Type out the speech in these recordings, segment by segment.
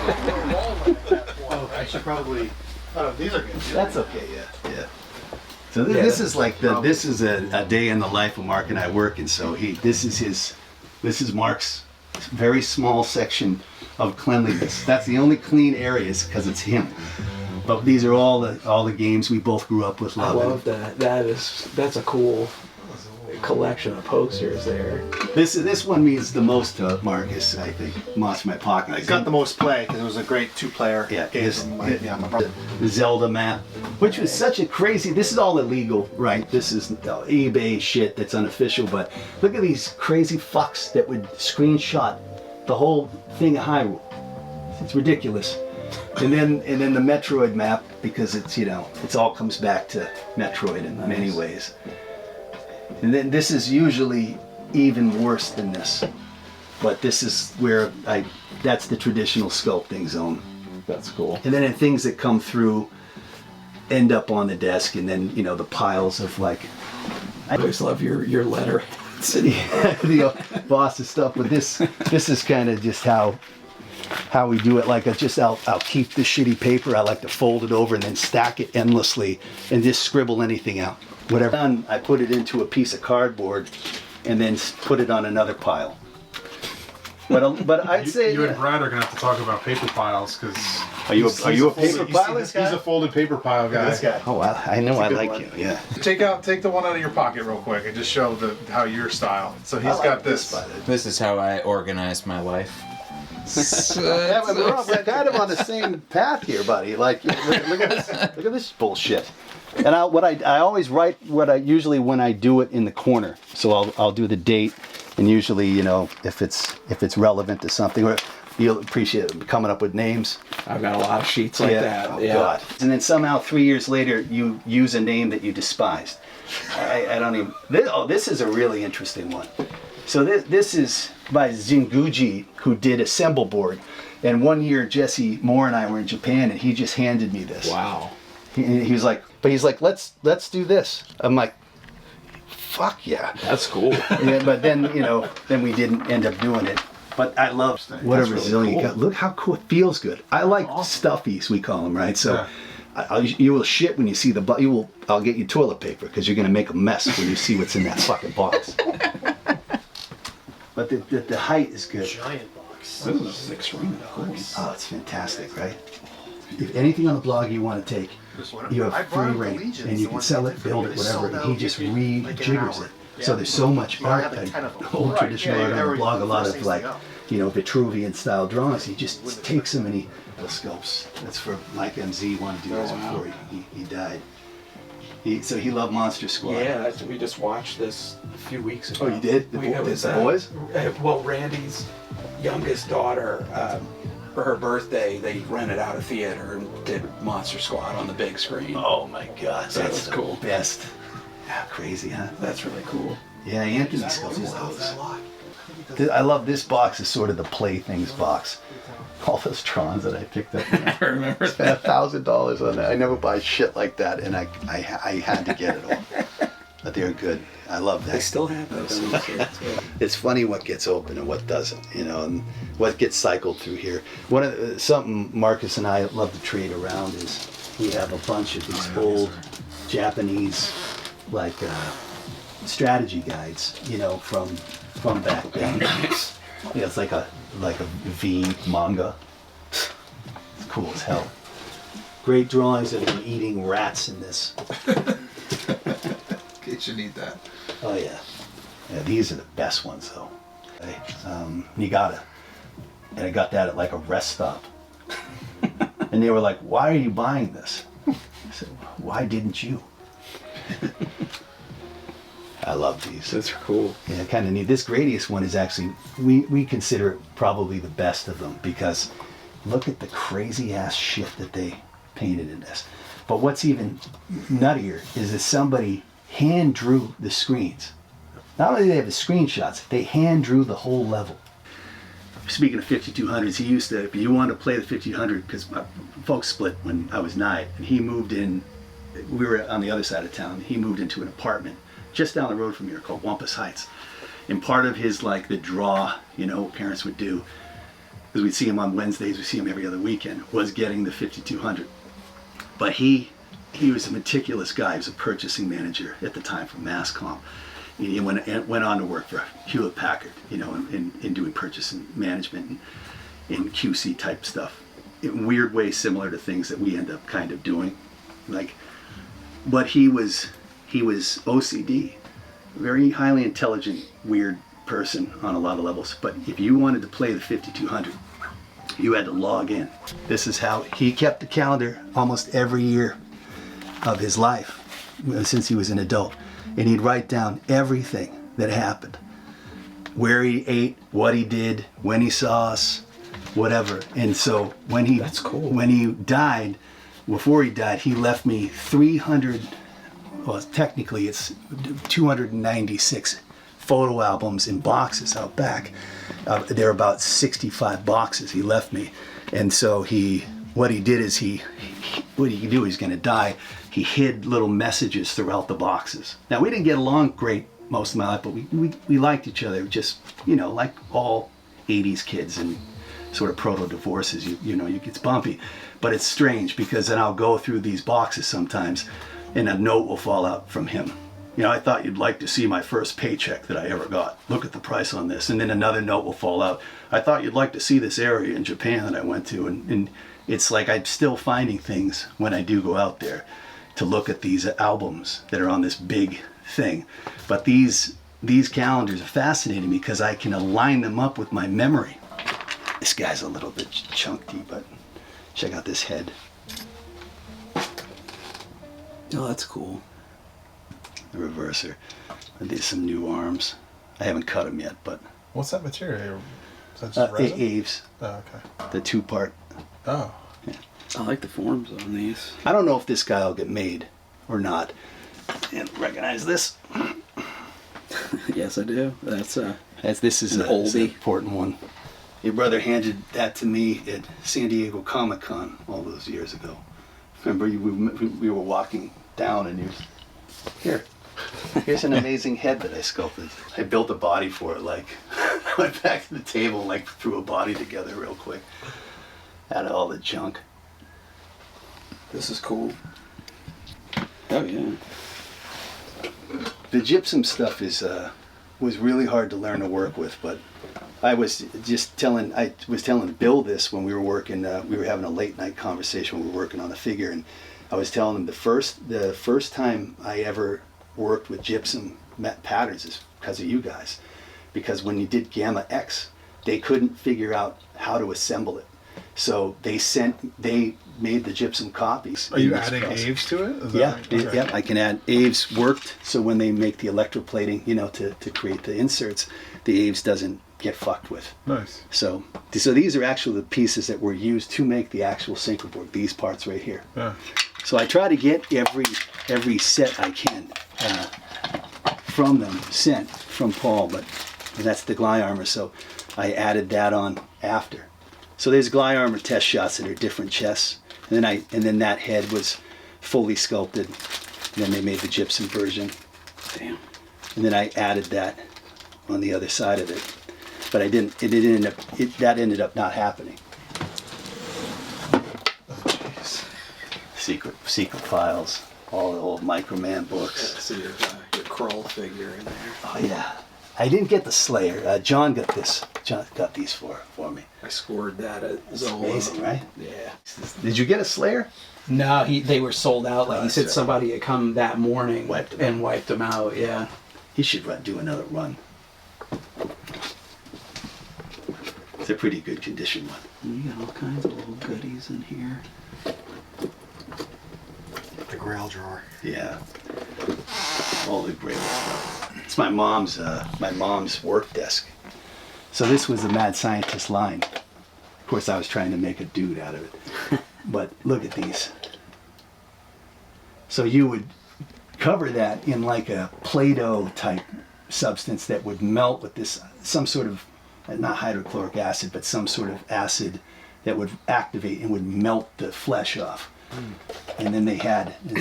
Oh, I should probably. Oh, these are good. That's okay. Yeah. So this is like this is a day in the life of Mark and I working. So this is Mark's very small section of cleanliness. That's the only clean areas because it's him. But these are all the games we both grew up with loving. I love that. That's a cool collection of posters there. This one means the most to Marcus, I think. Most in my pocket. I got the most play because it was a great two-player game from my brother. The Zelda map, which was such a crazy. This is all illegal, right? This is eBay shit that's unofficial. But look at these crazy fucks that would screenshot the whole thing of Hyrule. It's ridiculous. And then the Metroid map, because it's it all comes back to Metroid in many ways. And then this is usually even worse than this, but this is where that's the traditional sculpting zone. That's cool. And then things that come through end up on the desk, and then the piles of I always love your letter. The boss's stuff. But this is kind of just how we do it. I'll keep the shitty paper. I like to fold it over and then stack it endlessly and just scribble anything out. Whatever done, I put it into a piece of cardboard and then put it on another pile. But I'd say you and Brad are gonna have to talk about paper piles because are you a paper pile? He's a folded paper pile guy. This guy. Oh, I know. I like one. you. Yeah. Take the one out of your pocket real quick and just show how your style. So he's got this. This is how I organize my life. Yeah, but we're kind of on the same path here, buddy. Look at this bullshit. And I always write usually when I do it in the corner. So I'll do the date, and usually if it's relevant to something, or you'll appreciate it, coming up with names. I've got a lot of sheets like that. Oh God! And then somehow 3 years later you use a name that you despised. I don't even. This is a really interesting one. So this is by Zinguji, who did Assemble Board. And one year Jesse Moore and I were in Japan, and he just handed me this. Wow. He was like, let's do this. I'm like, fuck yeah. That's cool. But then then we didn't end up doing it. But I love whatever zone you got. Look how cool it feels. Good. I like stuffies, we call them, right? So you will shit when you see I'll get you toilet paper because you're gonna make a mess when you see what's in that fucking box. But the height is good. Giant box. This is extremely cool. Oh, it's fantastic, right? If anything on the blog you want to take, you have free reign, and you can sell it, build it, whatever, and he just rejiggers it. So there's so much art, old traditional art on the blog, a lot of Vitruvian style drawings. He just takes them and he sculpts. That's for Mike MZ, wanted to do this before he died. So he loved Monster Squad. Yeah, we just watched this a few weeks ago. Oh, you did? The boys? Well, Randy's youngest daughter, for her birthday, they rented out a theater and did Monster Squad on the big screen. Oh my God, that's cool. Best. Yeah, crazy, huh? That's really cool. Yeah, Anthony sculpts those. I love this box is sort of the playthings box. All those Trons that I picked up. I remember spent $1,000 on that. I never buy shit like that, and I had to get it all. But they're good. I love that. They still have those. It's funny what gets open and what doesn't, and what gets cycled through here. Something Marcus and I love to trade around is we have a bunch of these old Japanese strategy guides, from back then. Yeah, it's like a V manga. It's cool as hell. Great drawings of them eating rats in this. In case you need that. Oh yeah. Yeah, these are the best ones though. Niigata. And I got that at a rest stop. And they were like, "Why are you buying this?" I said, "Why didn't you?" I love these. That's cool. Yeah, kind of neat. This Gradius one is actually, we consider it probably the best of them because look at the crazy ass shit that they painted in this. But what's even nuttier is that somebody hand drew the screens. Not only do they have the screenshots, they hand drew the whole level. Speaking of 5200s, he used to, if you wanted to play the 5200, because my folks split when I was 9, and he moved in, we were on the other side of town, he moved into an apartment just down the road from here called Wampus Heights. And part of his, the draw, what parents would do, because we'd see him on Wednesdays, we see him every other weekend, was getting the 5200. But he was a meticulous guy. He was a purchasing manager at the time for Masscom. He went on to work for Hewlett Packard, you know, in doing purchasing management and QC type stuff. In weird ways similar to things that we end up kind of doing. Like, but he was OCD, very highly intelligent, weird person on a lot of levels. But if you wanted to play the 5200, you had to log in. This is how he kept the calendar almost every year of his life since he was an adult. And he'd write down everything that happened. Where he ate, what he did, when he saw us, whatever. And so when he That's cool. When he died, before he died, he left me 300, well technically it's 296 photo albums in boxes out back. There are about 65 boxes he left me. And so what he did is what he could do, he's gonna die, he hid little messages throughout the boxes. Now we didn't get along great most of my life, but we liked each other, just, you know, like all 80s kids and sort of proto-divorces, you know, it's bumpy. But it's strange because then I'll go through these boxes sometimes and a note will fall out from him. You know, I thought you'd like to see my first paycheck that I ever got. Look at the price on this. And then another note will fall out. I thought you'd like to see this area in Japan that I went to. And it's like I'm still finding things when I do go out there to look at these albums that are on this big thing. But these calendars are fascinating because I can align them up with my memory. This guy's a little bit chunky, but check out this head. Oh, that's cool. The reverser. I did some new arms. I haven't cut them yet, but What's that material? Is that just resin? Aves, Oh, okay. the 2-part. Oh. I like the forms on these. I don't know if this guy will get made or not. And recognize this? Yes, I do. This is an an oldie. important one. Your brother handed that to me at San Diego Comic-Con all those years ago. Remember, we were walking down and he was, here's an amazing head that I sculpted. I built a body for it, like, went back to the table and like threw a body together real quick. Out of all the junk. This is cool. Oh yeah. The gypsum stuff was really hard to learn to work with, but I was telling Bill this when we were working. We were having a late night conversation when we were working on the figure, and I was telling him the first time I ever worked with gypsum patterns is because of you guys, because when you did Gamma X, they couldn't figure out how to assemble it, so they made the gypsum copies. Are you adding Aves to it? Is Yeah, that right? Okay. yeah. I can add Aves worked, so when they make the electroplating, you know, to create the inserts, the Aves doesn't get fucked with. Nice. So these are actually the pieces that were used to make the actual synchroboard. These parts right here. Yeah. So I try to get every set I can from them sent from Paul, but that's the Gly armor. So I added that on after. So there's Gly armor test shots that are different chests. And then that head was fully sculpted. And then they made the gypsum version. Damn. And then I added that on the other side of it. But that ended up not happening. Oh, jeez. Secret files, all the old Microman books. So your Krull figure in there. Oh yeah. I didn't get the Slayer. John got this. John got these for me. I scored that at It's Zola. amazing, right? Yeah. Did you get a Slayer? No, they were sold out. Like he That's said, right. somebody had come that morning Wiped 'em and wiped them out. Yeah. He should do another run. It's a pretty good condition one. You got all kinds of little goodies in here. The grail drawer. Yeah. All the great stuff. It's my mom's work desk. So this was the Mad Scientist line. Of course, I was trying to make a dude out of it. But look at these. So you would cover that in like a Play-Doh type substance that would melt with this, some sort of, not hydrochloric acid, but some sort of acid that would activate and would melt the flesh off. And then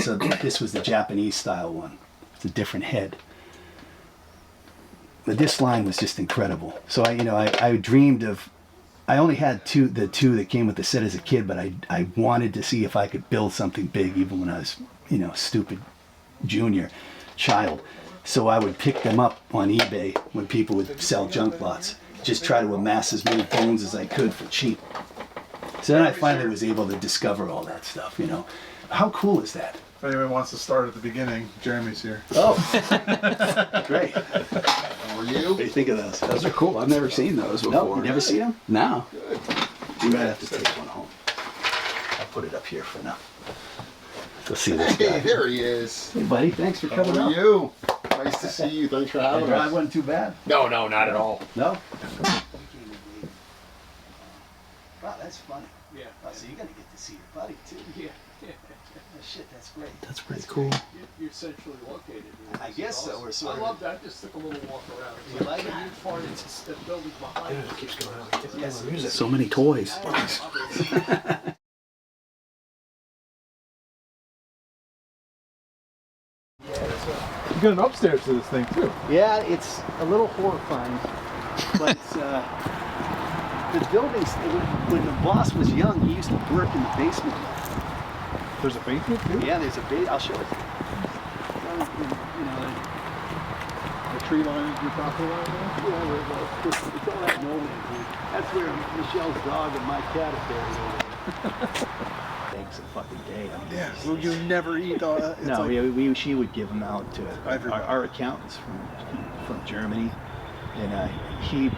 so this was the Japanese style one. It's a different head. But this line was just incredible. So I dreamed of I only had the two that came with the set as a kid, but I wanted to see if I could build something big even when I was, you know, stupid junior child. So I would pick them up on eBay when people would sell junk lots. Just try to amass as many bones as I could for cheap. So then I finally was able to discover all that stuff, you know. How cool is that? If anyone wants to start at the beginning, Jeremy's here. Oh, great. How are you? What do you think of those? Those are cool. I've never seen those before. No, you never seen them? No. You might have to take one home. I'll put it up here for now. Go see this guy. Hey, there he is. Hey, buddy, thanks for coming How up. are you? Nice to see you. Thanks for The having drive us. wasn't too bad. No, not at all. No? Wow, that's funny. Yeah. Oh, so you're gonna get to see your buddy too. Yeah. Oh, shit, that's great. That's pretty cool. You're centrally located. I guess so. We're sort I of. love that. I just took a little walk around. You like it? A huge part of the building behind it. Keeps going on. Yes. So many toys. You got an upstairs to this thing too. Yeah, it's a little horrifying, but the buildings. When the boss was young, he used to work in the basement. There's a basement too? Yeah, there's a base. I'll show it. You know, The tree line you're talking about now? yeah, it's all that no man's land. That's where Michelle's dog and my cat are buried over there. Thanks a fucking day. Yeah. Will you never eat? It's No, like, she would give them out to our accountants from Germany, and he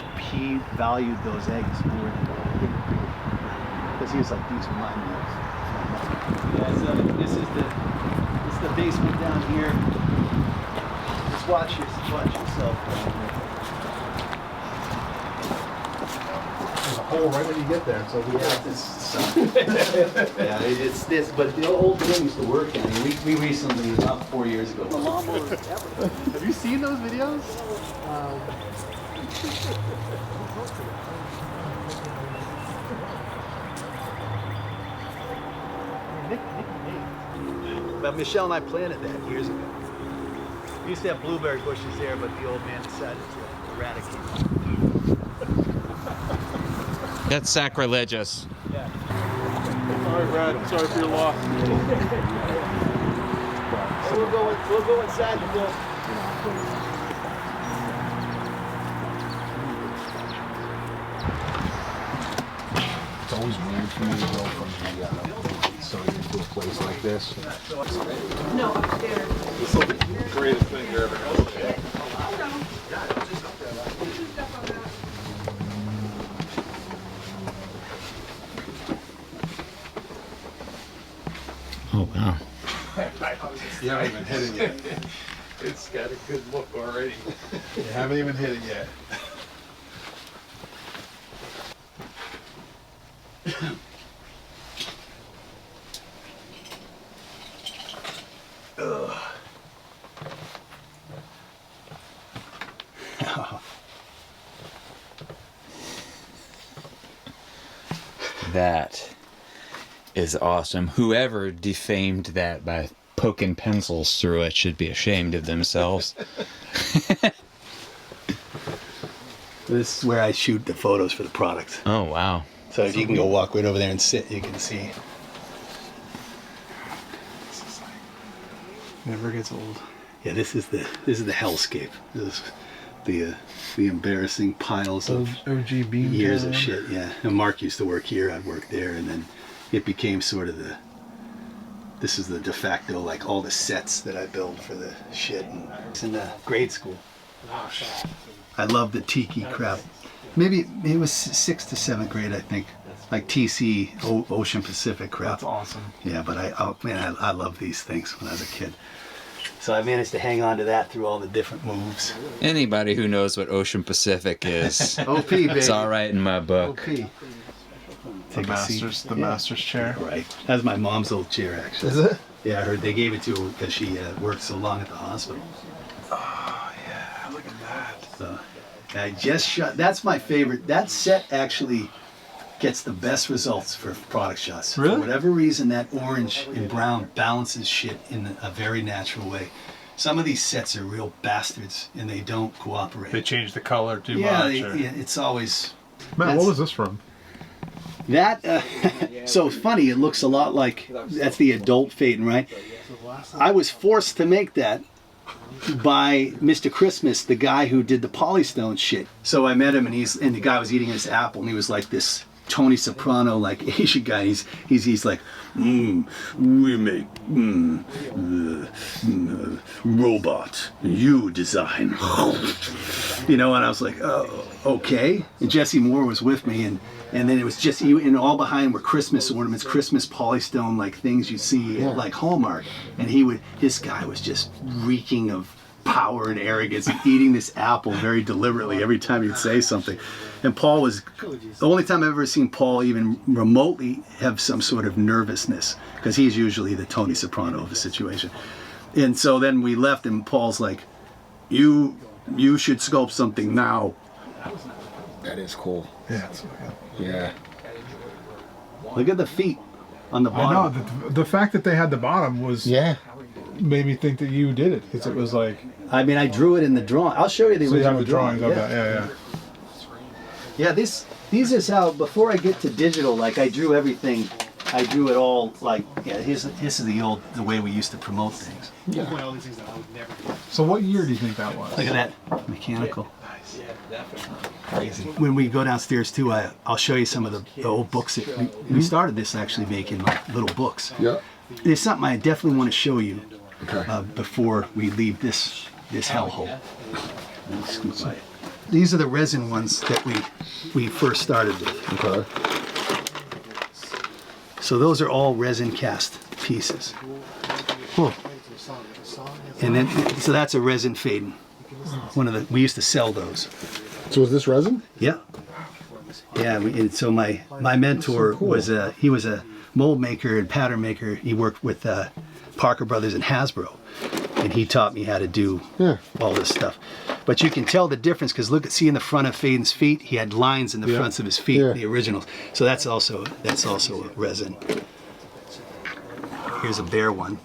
valued those eggs more than because he was like, these are mine. Yeah, so this is the basement down here. Just watch yourself down here. There's a hole right when you get there. So Yeah, it's this, but the old man used to work in it. We recently, about 4 years ago. have you seen those videos? But Michelle and I planted that years ago. We used to have blueberry bushes there, but the old man decided to eradicate them. That's sacrilegious. Sorry, Brad. Sorry for your loss. So we'll go inside the building. It's always weird for me to go from the study to a place like this. Greatest thing you ever had. Oh wow. You haven't even hit it yet. It's got a good look already. You haven't even hit it yet. That is awesome. Whoever defamed that by poking pencils through it should be ashamed of themselves. This is where I shoot the photos for the product. Oh wow. So if you can go walk right over there and sit, you can see. never gets old. Yeah, this is the hellscape. This is the embarrassing piles of OG beam years of town. shit. Yeah, and Mark used to work here. I'd work there, and then it became sort of this is the de facto, like all the sets that I build for the shit. And it's in grade school. I love the tiki crap. Maybe it was 6th to 7th grade, I think. Like TC, Ocean Pacific crap. That's awesome. Yeah, but I love these things when I was a kid. So I managed to hang on to that through all the different moves. Anybody who knows what Ocean Pacific is, OP, baby. it's all right in my book. OP. The master's chair. Right. That's my mom's old chair, actually. Is it? Yeah, I heard they gave it to her because she worked so long at the hospital. Oh yeah, look at that. So I just shot. That's my favorite. That set actually gets the best results for product shots. Really? For whatever reason, that orange and brown balances shit in a very natural way. Some of these sets are real bastards and they don't cooperate. They changed the color too yeah, much. it's always. Matt, what was this from? That, so funny, it looks a lot like, that's the adult Phaedon, right? I was forced to make that by Mr. Christmas, the guy who did the Polystone shit. So I met him, and the guy was eating his apple, and he was like this Tony Soprano, like Asian guy. He's like, we make robot, you design. You know, and I was like, oh, okay. And Jesse Moore was with me, and then it was just, and all behind were Christmas ornaments, Christmas Polystone, like things you see at like Hallmark. And this guy was just reeking of power and arrogance, and eating this apple very deliberately every time he'd say something. And Paul was, the only time I've ever seen Paul even remotely have some sort of nervousness, because he's usually the Tony Soprano of the situation. And so then we left, and Paul's like, you should sculpt something now. That is cool. Yeah. Yeah. Look at the feet on the I bottom. know. The fact that they had the bottom was made me think that you did it, because it was like. I mean, I drew it in the drawing. I'll show you the So you have original the drawings drawing. of that. Yeah. Yeah, these is how, before I get to digital, like I drew everything, I drew it all like, yeah, this is the way we used to promote things. So what year do you think that was? Look at that, mechanical. Crazy. When we go downstairs too, I'll show you some of the old books that we started this actually making like little books. Yeah. There's something I definitely want to show you before we leave this hellhole. These are the resin ones that we first started with. Okay. So those are all resin cast pieces. And then, so that's a resin Phaedon. We used to sell those. So is this resin? Yeah. Yeah, and so my mentor was he was a mold maker and pattern maker. He worked with Parker Brothers and Hasbro, and he taught me how to do all this stuff. But you can tell the difference, because see in the front of Phaedon's feet, he had lines in the fronts of his feet, the originals. So that's also a resin. Here's a bear one.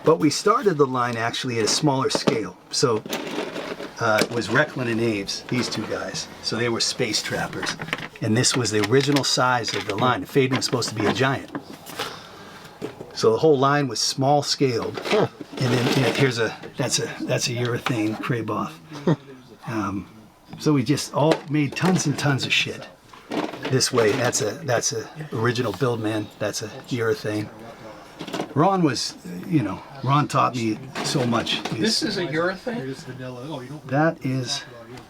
But we started the line actually at a smaller scale. So it was Recklin and Aves, these two guys. So they were space trappers. And this was the original size of the line. Phaedon was supposed to be a giant. So the whole line was small scaled. And then here's that's a urethane Kraboth. So we just all made tons and tons of shit this way. That's a original build man. That's a urethane. Ron was, Ron taught me so much. This is a urethane?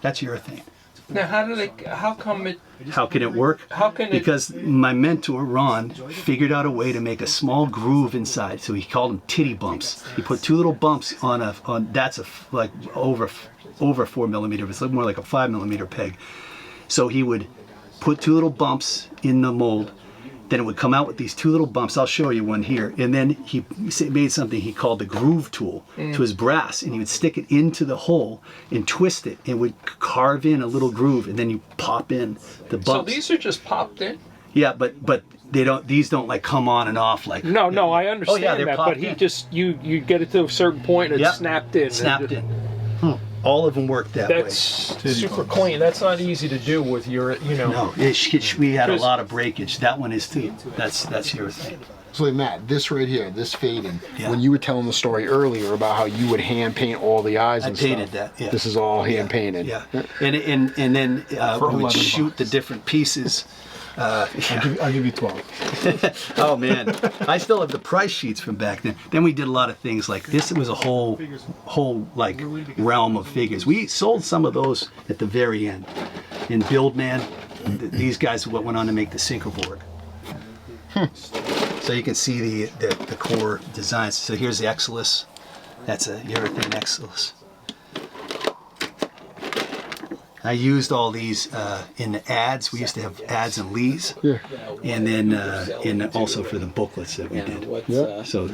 That's urethane. Now, how can it work? Because my mentor, Ron, figured out a way to make a small groove inside. So he called them titty bumps. He put two little bumps that's like over 4 millimeter. It's more like a 5 millimeter peg. So he would put two little bumps in the mold. Then it would come out with these two little bumps. I'll show you one here. And then he made something he called the groove tool to his brass. And he would stick it into the hole and twist it. And would carve in a little groove. And then you pop in the bumps. So these are just popped in? Yeah, but these don't like come on and off like. No, I understand they're that. popped But he in. just, you get it to a certain point and it's snapped in. Snapped in. All of them worked that That's way. super clean. That's not easy to do with your, No, we had a lot of breakage. That one is too. That's your thing. So Matt, this right here, this Phaedon, when you were telling the story earlier about how you would hand paint all the eyes and stuff. I painted that, yeah. This is all hand painted. Yeah. And then we would shoot the different pieces. I'll give you 12. Oh man, I still have the price sheets from back then. Then we did a lot of things like this. Was a whole like realm of figures. We sold some of those at the very end. In Buildman, these guys went on to make the Synchroborg. So you can see the core designs. So here's the Exilus. That's a urethane Exilus. I used all these in the ads. We used to have ads and leads, and then also for the booklets that we did. So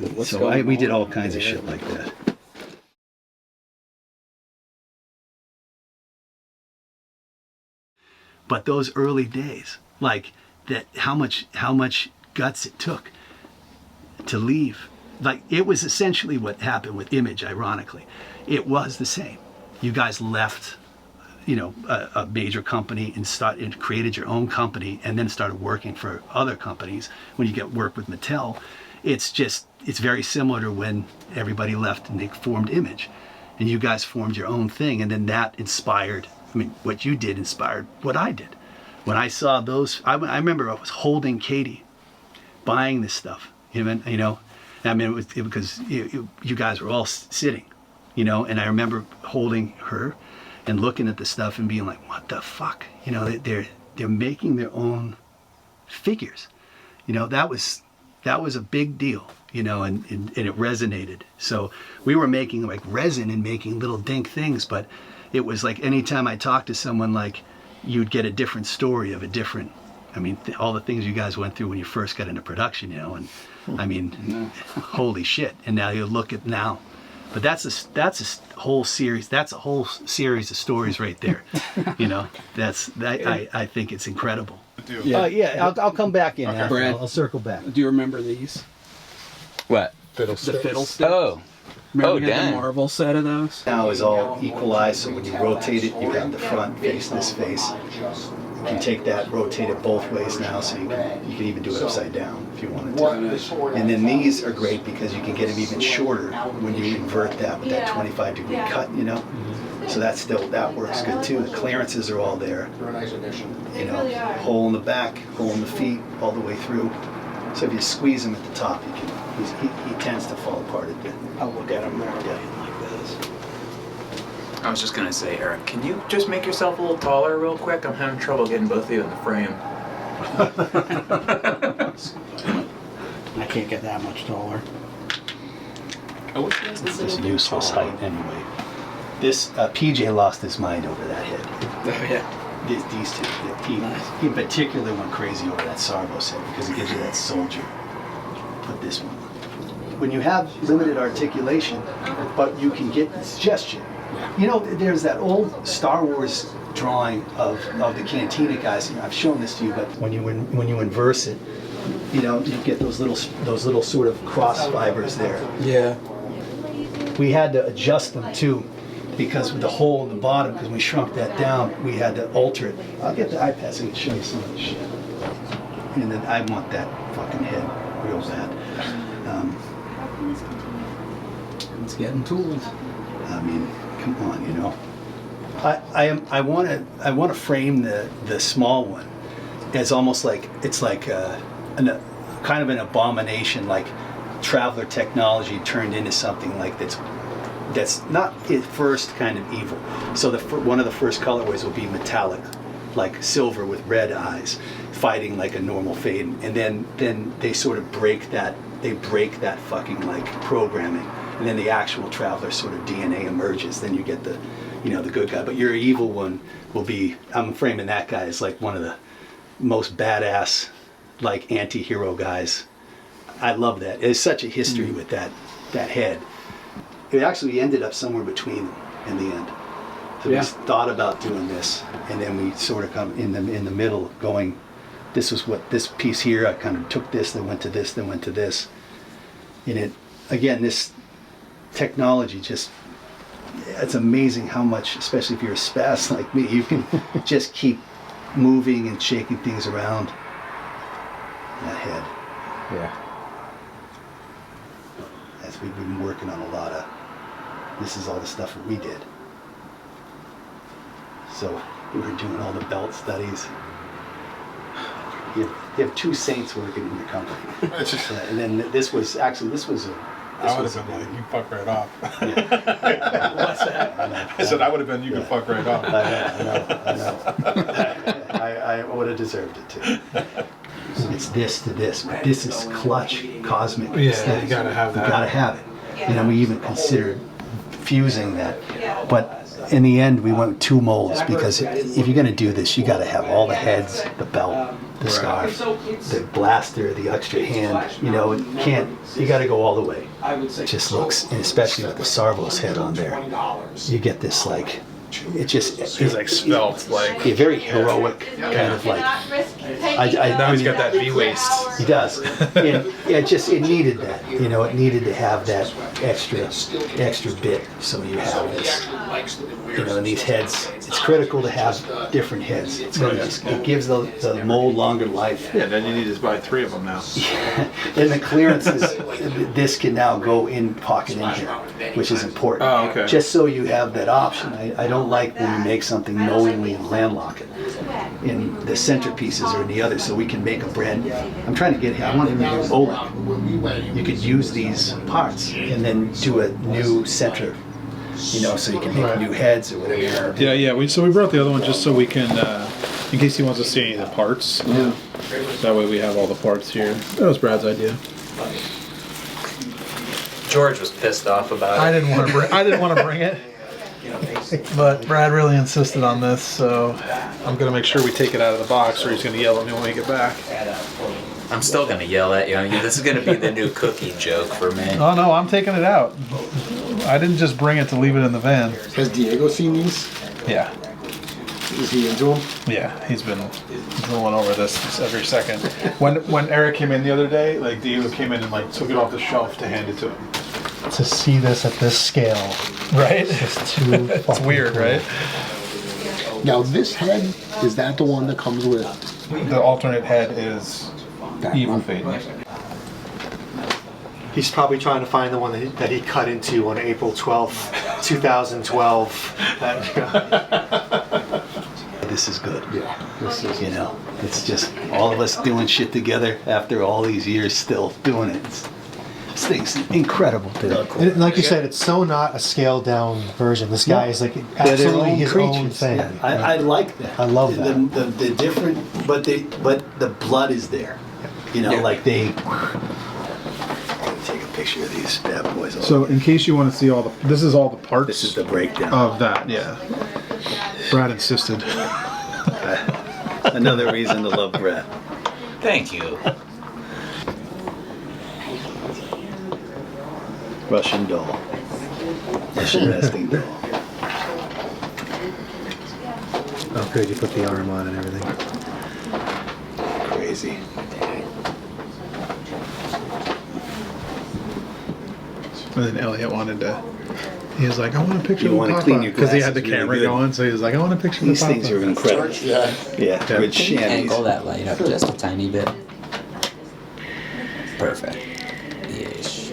we did all kinds of shit like that. But those early days, like that, how much guts it took to leave. Like it was essentially what happened with Image. Ironically, it was the same. You guys left. a major company and created your own company and then started working for other companies, when you get work with Mattel, it's very similar to when everybody left and they formed Image. And you guys formed your own thing, and then that inspired, what you did inspired what I did. When I saw those, I remember I was holding Katie, buying this stuff, it was because you guys were all sitting, and I remember holding her and looking at the stuff and being like, what the fuck? They're making their own figures. That was a big deal, and it resonated. So we were making like resin and making little dink things, but it was like anytime I talked to someone, like you'd get a different story of a different, all the things you guys went through when you first got into production, and holy shit. And now you look at now, but that's a whole series. That's a whole series of stories right there. I think it's incredible. I'll come back in. Okay. Brad, I'll circle back. Do you remember these? What? Fiddle The fiddlesticks? Oh. Remember we had dang. the Marvel set of those? Now is all equalized, so when you rotate it, you have the front face, this face. You can take that, rotate it both ways now, so you can even do it upside down if you wanted to. And then these are great because you can get them even shorter when you invert that with that 25-degree cut, So that works good too. The clearances are all there. Hole in the back, hole in the feet, all the way through. So if you squeeze him at the top, he tends to fall apart a bit. I'll look at them more like this. I was just gonna say, Eric, can you just make yourself a little taller real quick? I'm having trouble getting both of you in the frame. I can't get that much taller. It's just useless height anyway. This PJ lost his mind over that head. Oh yeah. These two, he in particular went crazy over that Sarvos head because it gives you that soldier. Put this one. When you have limited articulation, but you can get suggestion. There's that old Star Wars drawing of the Cantina guys. I've shown this to you, but when you inverse it, you get those little sort of cross fibers there. Yeah. We had to adjust them too, because with the hole in the bottom, because we shrunk that down, we had to alter it. I'll get the iPad so I can show you some of the shit. And then I want that fucking head real bad. It's getting tools. Come on, I want to frame the small one as almost like it's like kind of an abomination, like Traveler technology turned into something like that's not at first kind of evil. So one of the first colorways will be metallic, like silver with red eyes, fighting like a normal Phaedon, and then they sort of break that fucking like programming, and then the actual Traveler sort of DNA emerges. Then you get the good guy, but your evil one will be, I'm framing that guy as like one of the most badass like anti-hero guys. I love that. There's such a history with that head. It actually ended up somewhere between them in the end. So we thought about doing this, and then we sort of come in the middle, going, this was what this piece here. I kind of took this, then went to this, then went to this. And it, again, this technology it's amazing how much, especially if you're a spaz like me, you can just keep moving and shaking things around. That head. Yeah. As we've been working on a lot of, this is all the stuff that we did. So we were doing all the belt studies. You have two saints working in your company. And then this was a, I would have been like, you fuck right off. Yeah. What's that? I said I would have been, you can fuck right off. I know. I would have deserved it too. It's this to this, but this is clutch, cosmic. Yeah, you gotta have that. You gotta have it. And we even considered fusing that. But in the end, we went with two molds, because if you're gonna do this, you gotta have all the heads, the belt, the scarf, the blaster, the extra hand. You gotta go all the way. It just looks, and especially with the Sarvos head on there, you get this like, it's like svelte, like a very heroic kind of like Now he's got that V waist. He does. And it needed that. You know, it needed to have that extra bit. So you have this, you know, and these heads, it's critical to have different heads. It gives the mold longer life. Yeah, then you need to buy 3 of them now. And the clearances, this can now go in pocket in here, which is important. Oh, okay. Just so you have that option. I don't like when we make something knowingly and landlock it. And the centerpieces are in the other, so we can make a brand. I'm trying to get here. I want to make a bowling. You could use these parts and then do a new center. You know, so you can make new heads or whatever. Yeah. So we brought the other one just so we can, in case he wants to see any of the parts. Yeah. That way we have all the parts here. That was Brad's idea. George was pissed off about it. I didn't want to bring it. But Brad really insisted on this, so I'm going to make sure we take it out of the box or he's going to yell at me when we get back. I'm still going to yell at you. I mean, this is going to be the new cookie joke for me. oh no, I'm taking it out. I didn't just bring it to leave it in the van. Has Diego seen these? Yeah. Is he into them? Yeah, he's been drooling over this every second. When Eric came in the other day, like Diego came in and like took it off the shelf to hand it to him. To see this at this scale, Right? it's too. It's weird, right? Now this head, is that the one that comes with? The alternate head is Evil Phaedon. He's probably trying to find the one that he cut into on April 12th, 2012. This is good. Yeah. This is, you know, it's just all of us doing shit together after all these years still doing it. This thing's incredible, dude. And like you said, it's so not a scaled down version. This guy is like absolutely his own thing. Yeah, I like that. I love that. The different, but the blood is there. You know, like they. Take a picture of these bad boys. So in case you want to see all the, this is all the parts. This is the breakdown of that. Yeah. Brad insisted. Another reason to love Brad. Thank you. Russian doll. Russian resting doll. Oh, good. You put the arm on and everything. Crazy. And then Elliot wanted to. He was like, I want a picture You of wanna Papa. clean your Because he had the glasses camera really good. going, so he was like, I want a picture These of Papa. things are incredible. Yeah, good Can you shanties. angle that light up just a tiny bit? Perfect. Yes.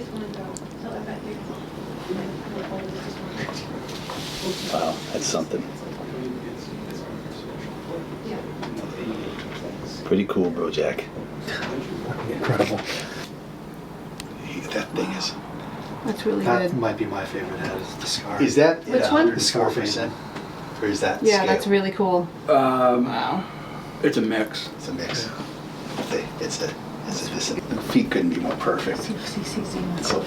Wow, that's something. Pretty cool, bro, Jack. Incredible. That thing is. That's really That good. might be my favorite head, is the scar. Is that Which one? 104%? Or is that Yeah, scale? that's really cool. Wow. It's a mix. It's a mix. The feet couldn't be more perfect. So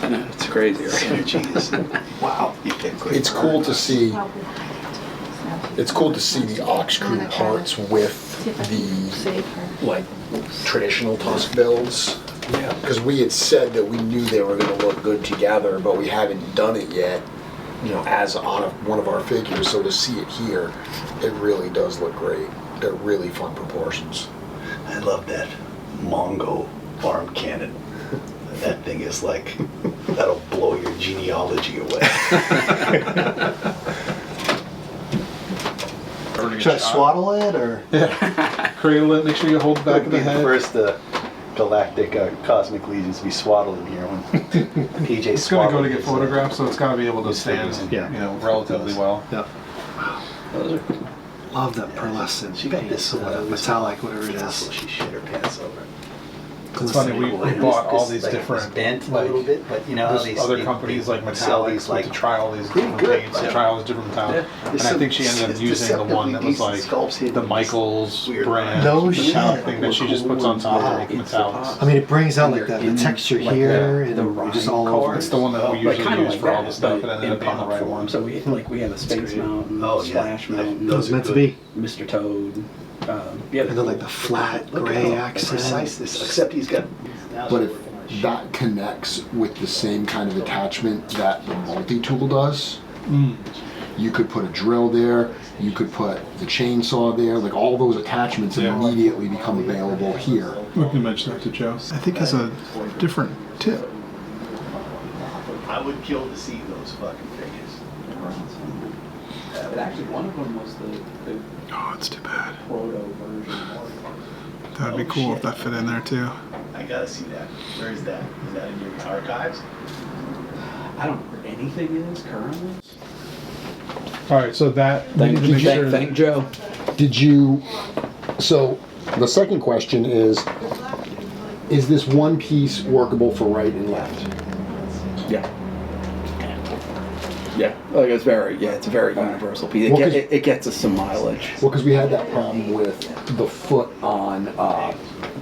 I know, it's crazy. Right? synergy is wow. You get great. It's cool to see. It's cool to see the ox screw parts with the like traditional tusk builds. Yeah. Because we had said that we knew they were going to look good together, but we haven't done it yet. You know, as on one of our figures. So to see it here, it really does look great. They're really fun proportions. I love that Mongo arm cannon. That thing is like, that'll blow your genealogy away. Should I swaddle it or? Cradle it, make sure you hold the back of the head. First, galactic cosmic legions to be swaddled in here when PJ It's going to go to swaddled get his, photographed, so it's got to be able to his stand, figures. you know, relatively well. Yeah. Love that pearlescent. She got this metallic, whatever it So is. she shit her pants over. It's funny, we bought all these like, different, bent a like, little bit, but you know how there's these other they- companies like they sell Metallics these, like to try all these different good, paints, to but- try all these different metallics. And I think she ended up using the one that was like the Michaels brand No metallic shit. thing that she just puts on top to make metallics. I mean, it brings out like the texture here and just all over. It's the one that we usually kinda use like for all that, the stuff, but and ended up being the pop right form. one. So we have a Space Mountain, Oh, yeah. Splash Mountain, Those meant to be. Mr. Toad. And then like the flat gray accent. Precise this, except he's got. But if that connects with the same kind of attachment that the multi-tool does, You could put a drill there. You could put the chainsaw there. Like all those attachments immediately become available here. We can mention that to Joe. I think has a different tip. I would kill to see those fucking figures. But actually, one of them was the Oh, it's too bad. proto version. That'd be cool if that fit in there too. I gotta see that. Where is that? Is that in your archives? I don't know where anything is currently. All right, so that we need to make sure. Thank Joe. Did you? So the second question is this one piece workable for right and left? Yeah. Yeah, like it's a very universal piece. Well, It gets us some mileage. Well, because we had that problem with the foot on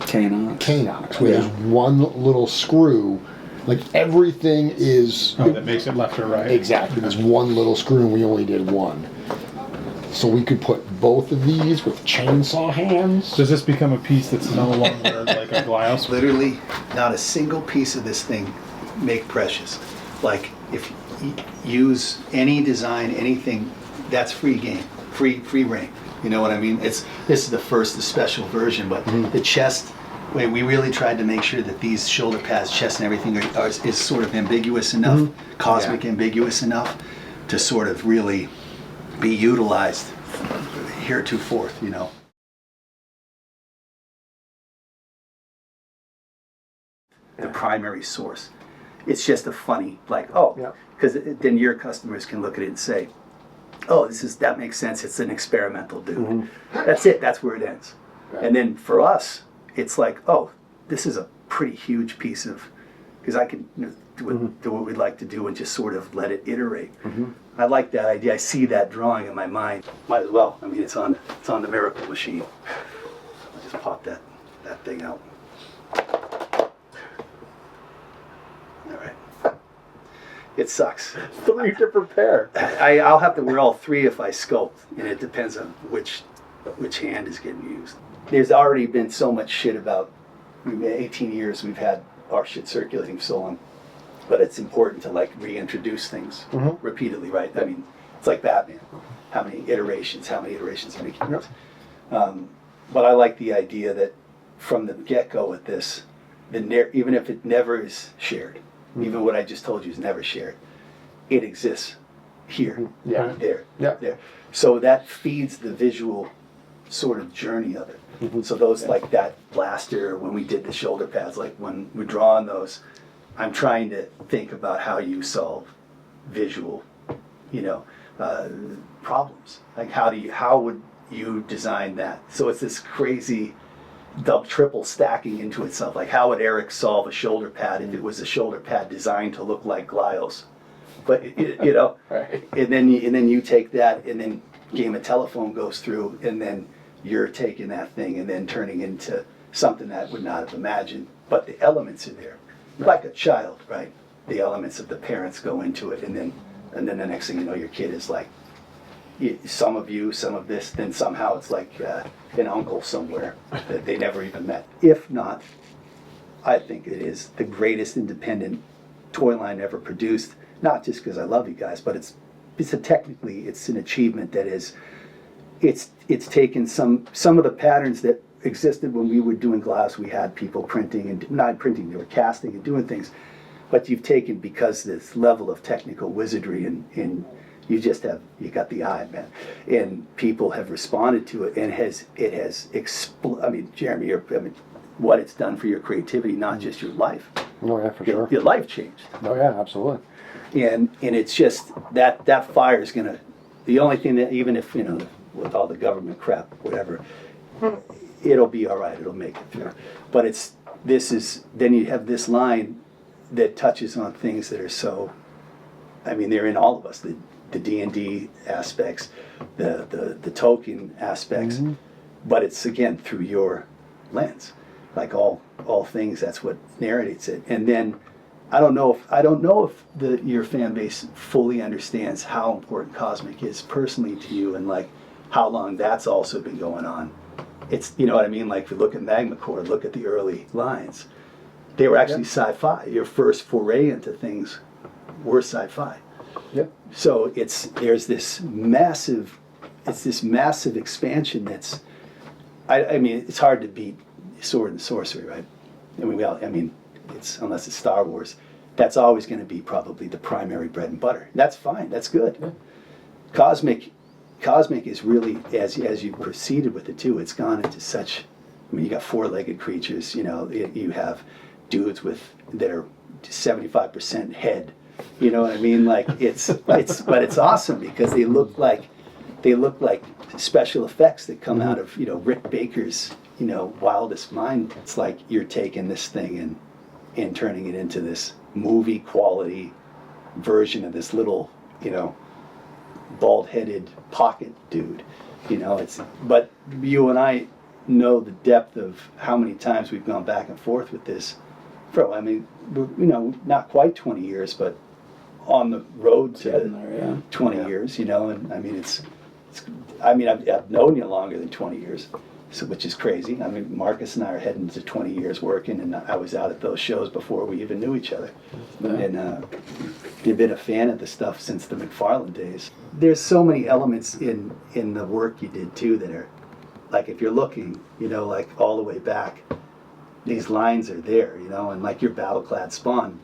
Canox, where there's one little screw. Like everything is. Oh, that makes it left or right. Exactly. There's one little screw, and we only did one. So we could put both of these with chainsaw hands. Does this become a piece that's no longer like a Glyos? Literally, not a single piece of this thing make precious. Like if you use any design, anything, that's free game, free reign. You know what I mean? This is the first, the special version, but the chest. We really tried to make sure that these shoulder pads, chest, and everything is sort of ambiguous enough, cosmic ambiguous enough, to sort of really be utilized heretofore, you know. The primary source. It's just a funny, like, because then your customers can look at it and say, oh, that makes sense. It's an experimental dude. That's it. That's where it ends. Right. And then for us, it's like, oh, this is a pretty huge piece of, because I can do what we'd like to do and just sort of let it iterate. I like that idea. I see that drawing in my mind. Might as well. I mean, it's on the miracle machine. I'll just pop that thing out. All right. It sucks. 3 different pairs. I'll have to wear all 3 if I sculpt, and it depends on which hand is getting used. There's already been so much shit about, 18 years we've had our shit circulating so long, but it's important to like reintroduce things repeatedly, right? I mean, it's like Batman. How many iterations are making this? But I like the idea that from the get-go with this, even if it never is shared, even what I just told you is never shared, it exists here, there. So that feeds the visual sort of journey of it. So those like that blaster, when we did the shoulder pads, like when we draw on those, I'm trying to think about how you solve visual, problems. Like how would you design that? So it's this crazy triple stacking into itself. Like how would Eric solve a shoulder pad if it was a shoulder pad designed to look like Glyos? But right. and then you take that, and then Game of Telephone goes through, and then you're taking that thing and then turning into something that would not have imagined. But the elements are there, like a child, right? The elements of the parents go into it, and then the next thing you know, your kid is like, some of you, some of this, then somehow it's like an uncle somewhere that they never even met. If not, I think it is the greatest independent toy line ever produced. Not just because I love you guys, but it's an achievement that is, it's taken some of the patterns that existed when we were doing glass. We had people printing and not printing, they were casting and doing things, but you've taken, because this level of technical wizardry and you got the eye, man, and people have responded to it, and it has exploded. I mean, Jeremy, what it's done for your creativity, not just your life. Oh yeah, for sure. Your life changed. Oh yeah, absolutely. And it's just that fire is gonna, the only thing that, even if with all the government crap, whatever, it'll be all right. It'll make it through. But then you have this line that touches on things that are so, they're in all of us. The D&D aspects, the Tolkien aspects, but it's again through your lens, like all things. That's what narrates it. And then I don't know if your fan base fully understands how important Cosmic is personally to you, and like how long that's also been going on. It's, you know what I mean? Like if you look at Magma Core, look at the early lines. They were actually sci-fi. Your first foray into things were sci-fi. Yep. So there's this massive expansion that's, I mean, it's hard to beat sword and sorcery, right? I mean, it's unless it's Star Wars, that's always going to be probably the primary bread and butter. That's fine. That's good. Yeah. Cosmic is really, as you proceeded with it too, it's gone into such. I mean, you got four-legged creatures. You have dudes that are 75% head. You know what I mean? Like but it's awesome because they look like special effects that come out of Rick Baker's wildest mind. It's like you're taking this thing and turning it into this movie quality version of this little bald-headed pocket dude. But you and I know the depth of how many times we've gone back and forth with this. I mean, not quite 20 years, but on the road to 20 years, and I mean, I've known you longer than 20 years, which is crazy. I mean, Marcus and I are heading to 20 years working, and I was out at those shows before we even knew each other. Yeah. And you've been a fan of the stuff since the McFarlane days. There's so many elements in the work you did too that are, like, if you're looking, like all the way back, these lines are there, and like your Battleclad Spawn,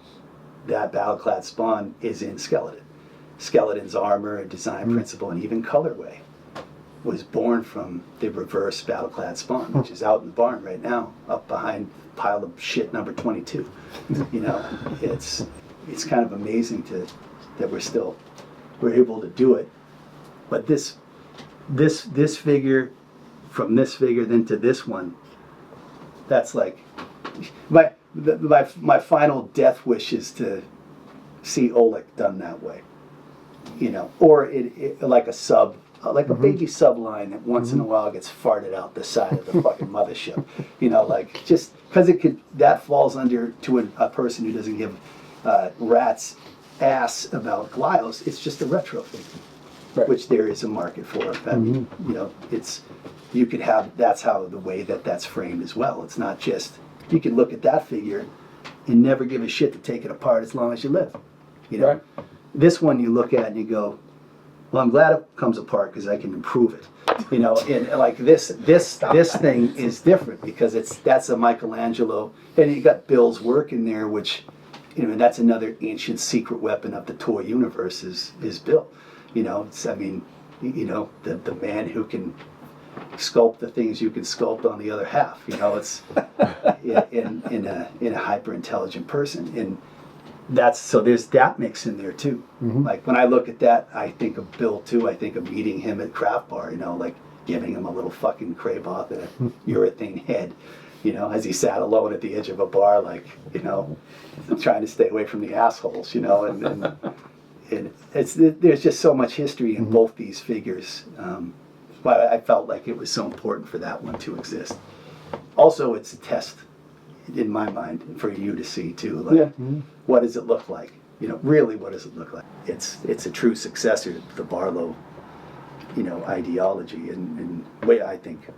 that Battleclad Spawn is in Skeleton. Skeleton's armor and design principle and even colorway was born from the reverse Battleclad Spawn, which is out in the barn right now, up behind pile of shit number 22. It's kind of amazing that we're able to do it. But this figure, from this figure then to this one, that's like my final death wish is to see Oleg done that way, or it like a sub, like a baby subline that once in a while gets farted out the side of the fucking mothership, like just because that falls under to a person who doesn't give rat's ass about Glyos. It's just a retro thing, right, which there is a market for. I mean, you could have, that's how the way that's framed as well. It's not just, you can look at that figure and never give a shit to take it apart as long as you live. Right. This one you look at and you go, well, I'm glad it comes apart because I can improve it. And like this thing is different because that's a Michelangelo, and you got Bill's work in there, which, and that's another ancient secret weapon of the toy universe is Bill. The man who can sculpt the things you can sculpt on the other half. It's in a hyper intelligent person, and there's that mix in there too. Like when I look at that, I think of Bill too. I think of meeting him at Craft Bar, like giving him a little fucking Kraboth and a urethane head, as he sat alone at the edge of a bar, like, trying to stay away from the assholes, and there's just so much history in both these figures. But I felt like it was so important for that one to exist. Also, it's a test, in my mind, for you to see too. Like, what does it look like? Really, what does it look like? It's a true successor to the Barlow, ideology and way I think.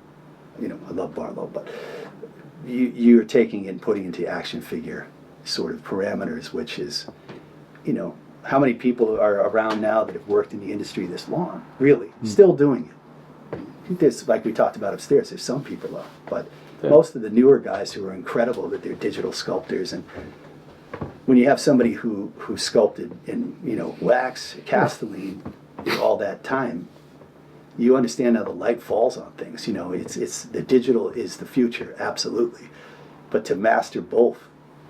I love Barlow, but you're taking it and putting into action figure sort of parameters, which is, how many people are around now that have worked in the industry this long, really, still doing it? There's, like we talked about upstairs, there's some people are, but most of the newer guys who are incredible, that they're digital sculptors, and when you have somebody who sculpted in wax, castelline, all that time, you understand how the light falls on things. It's the digital is the future, absolutely, but to master both,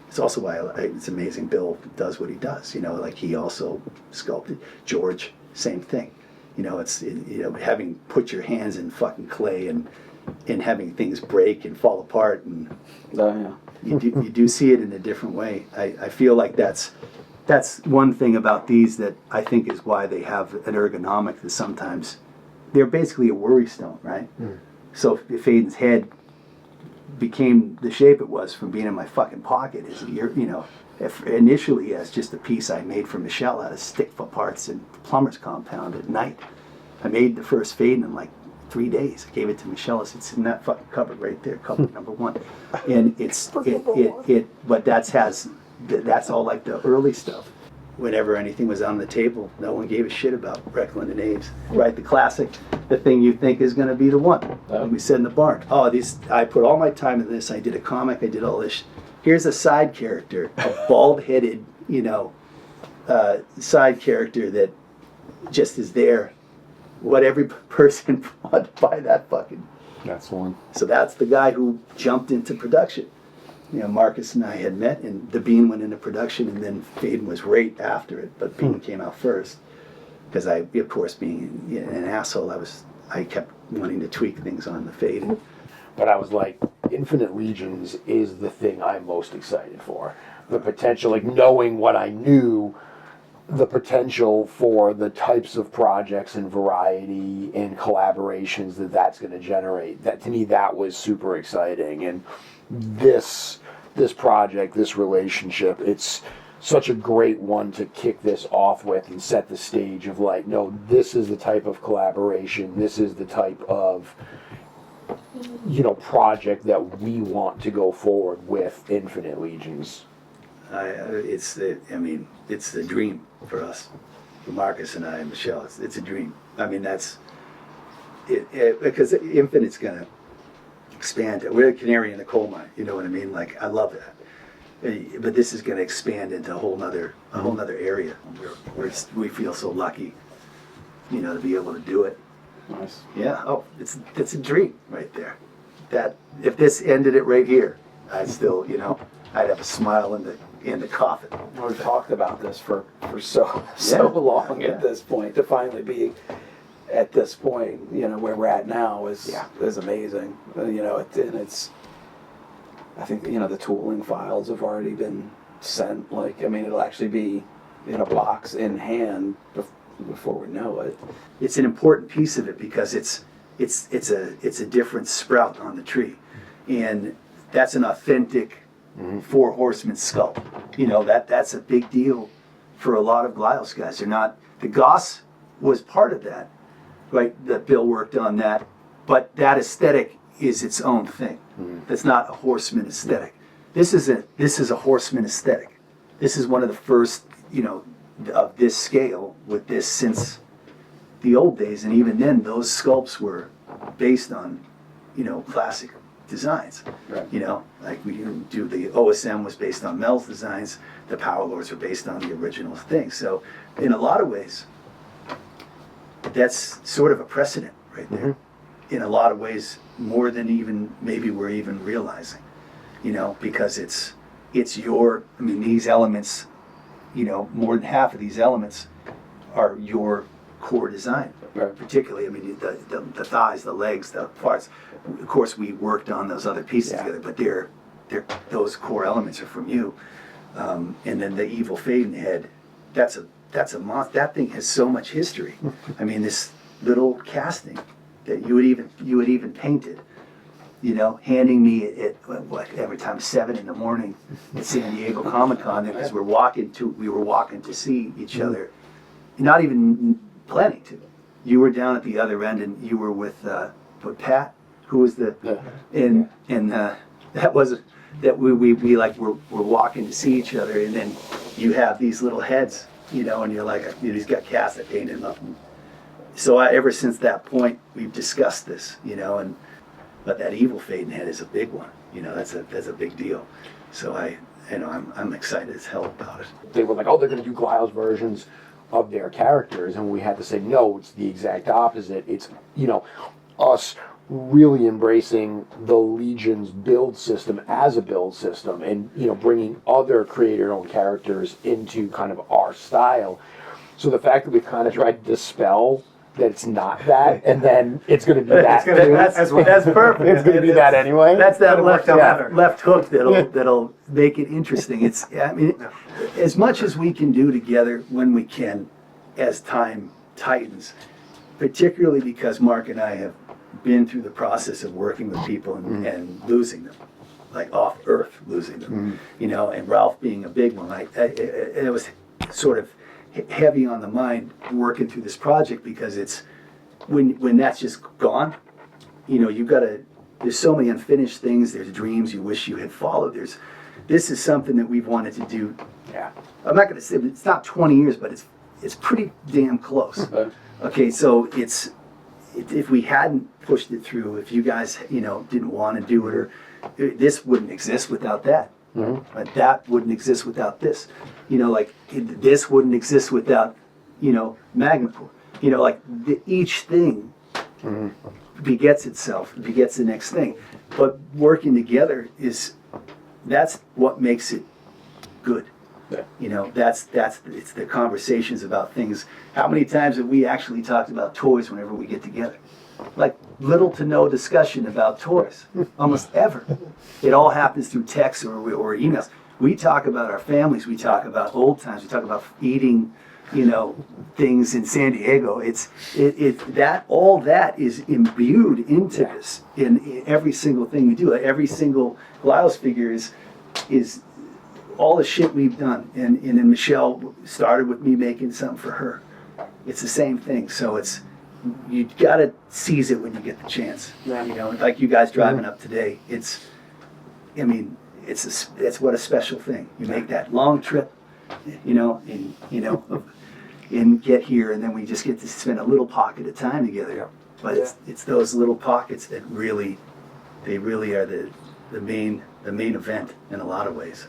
it's also why it's amazing Bill does what he does. Like he also sculpted. George, same thing. Having put your hands in fucking clay and having things break and fall apart, and you do see it in a different way. I feel like that's one thing about these that I think is why they have an ergonomic that sometimes they're basically a worry stone, right? So Phaedon's head became the shape it was from being in my fucking pocket is initially as just a piece I made for Michelle out of stick parts and plumber's compound at night. I made the first Phaedon in like 3 days. I gave it to Michelle. It's in that fucking cupboard right there, cupboard number 1. And but that's all like the early stuff. whenever anything was on the table, no one gave a shit about Reckland and Abe's. Right, the classic, the thing you think is going to be the one. We said in the barn, oh, I put all my time into this. I did a comic. I did all this. Here's a side character, a bald-headed, side character that just is there. What every person wanted to buy that fucking. That's one. So that's the guy who jumped into production. Marcus and I had met, and the Bean went into production, and then Phaedon was right after it, but Bean came out first. Because I, of course, being an asshole, I kept wanting to tweak things on the Phaedon. But I was like, Infinite Legions is the thing I'm most excited for. The potential, like knowing what I knew, the potential for the types of projects and variety and collaborations that's going to generate. That, to me, that was super exciting. And this project, this relationship, it's such a great one to kick this off with and set the stage of like, no, this is the type of collaboration, this is the type of project that we want to go forward with Infinite Legions. It's the dream for us, for Marcus and I and Michelle. It's a dream. I mean, that's it because Infinite's gonna expand. We're a canary in the coal mine. You know what I mean? Like, I love that. But this is going to expand into a whole nother area. We feel so lucky, to be able to do it. Nice. Yeah. Oh, it's a dream right there. That if this ended it right here, I'd still, I'd have a smile in the coffin. We've talked about this for so long at this point. To finally be at this point, where we're at now is amazing. And it's. I think the tooling files have already been sent. It'll actually be in a box in hand before we know it. It's an important piece of it because it's a different sprout on the tree, and that's an authentic Four Horsemen skull. That's a big deal for a lot of Glyos guys. They're not. The Goss was part of that, right? That Bill worked on that, but that aesthetic is its own thing. That's not a Horseman aesthetic. This is a Horseman aesthetic. This is one of the first, of this scale with this since the old days, and even then, those sculpts were based on, classic designs. Right. Like we do the OSM was based on Mel's designs. The Power Lords were based on the original thing. So, in a lot of ways, that's sort of a precedent right there. In a lot of ways, more than even maybe we're even realizing, because it's these elements, more than half of these elements are your core design. Right. Particularly, the thighs, the legs, the parts. Of course, we worked on those other pieces together, but they're those core elements are from you. And then the evil Phaedon head, that's a monster. That thing has so much history. This little casting that you would even painted, handing me at every time 7 a.m. at San Diego Comic-Con because we were walking to see each other, not even planning to. You were down at the other end, and you were with Pat, who was we're walking to see each other, and then you have these little heads, and you're like, he's got cast. I painted him up. So ever since that point, we've discussed this, but that evil Phaedon head is a big one. That's a big deal. So I'm excited as hell about it. They were like, oh, they're going to do Glyos versions of their characters, and we had to say, no, it's the exact opposite. It's, us really embracing the Legion's build system as a build system, and, bringing other creator-owned characters into kind of our style. So the fact that we've kind of tried to dispel that it's not that, and then it's going to be that. That's perfect. It's going to be that anyway. That's that left hook that'll make it interesting. It's as much as we can do together when we can, as time tightens, particularly because Mark and I have been through the process of working with people and losing them, like off Earth losing them, and Ralph being a big one. It was sort of heavy on the mind working through this project because it's when that's just gone, you've got to. There's so many unfinished things. There's dreams you wish you had followed. This is something that we've wanted to do Yeah. I'm not going to say it's not 20 years, but it's pretty damn close. Okay, so if we hadn't pushed it through, if you guys didn't want to do it, or this wouldn't exist without that. But that wouldn't exist without this. This wouldn't exist without Magnacore. Each thing begets itself, begets the next thing. But working together that's what makes it good. It's the conversations about things. How many times have we actually talked about toys whenever we get together? Like little to no discussion about toys, almost ever. It all happens through text or emails. We talk about our families. We talk about old times. We talk about eating, things in San Diego. All that is imbued into this in every single thing we do. Like every single Glyos figure is all the shit we've done. And then Michelle started with me making something for her. It's the same thing. So you gotta seize it when you get the chance. Like you guys driving up today. It's what a special thing. You make that long trip, and get here, and then we just get to spend a little pocket of time together. But it's those little pockets that really are the main event in a lot of ways.